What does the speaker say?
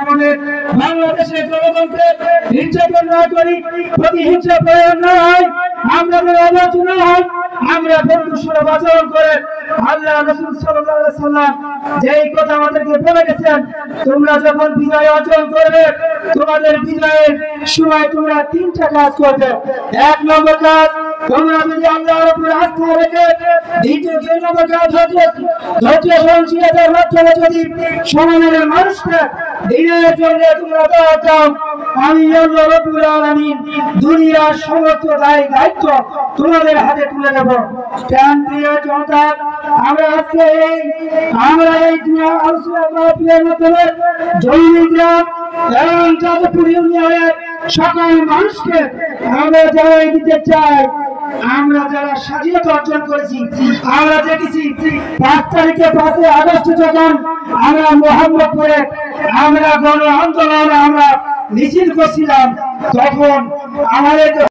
আমাদের বাংলাদেশের গণতন্ত্রের নির্যাতন না করি, প্রতিহিংসা প্রয়োগ না হয়, আমরা আলোচনা হয়, আমরা বন্ধু সুলভ আচরণ করে আল্লাহ রাসূল সাল্লাল্লাহু আলাইহি ওয়াসাল্লাম যেই কথা আমাদেরকে বলে গেছেন, তোমরা যখন বিজয় অর্জন করবে তোমাদের বিজয়ের সময় তোমরা তিনটা কাজ করবে। এক নম্বর কাজ, তোমরা যদি আল্লাহর উপর আস্থা রেখে দ্বিতীয় নম্বর কাজ হচ্ছে ধৈর্য সহনশীলতার মাধ্যমে যদি সমাজের মানুষকে দিনের জন্য তোমরা দাও, আমি আল্লাহ রাব্বুল আলামিন দুনিয়ার সমস্ত দায়িত্ব তোমাদের হাতে তুলে দেব। প্রিয় জনতা, আমরা আজকে আমরা এই আলোচনা মাহফিলের মাধ্যমে জঙ্গি গ্রাম এবং যাদবপুর ইউনিয়নের সকল মানুষকে আমরা জানাই দিতে চাই, আমরা যারা স্বাধীনতা অর্জন করেছি, আমরা দেখেছি 5 তারিখে 5 আগস্ট যখন আমরা মোহাম্মদপুরে আমরা গণ আন্দোলনে আমরা মিছিল করছিলাম, তখন আমাদের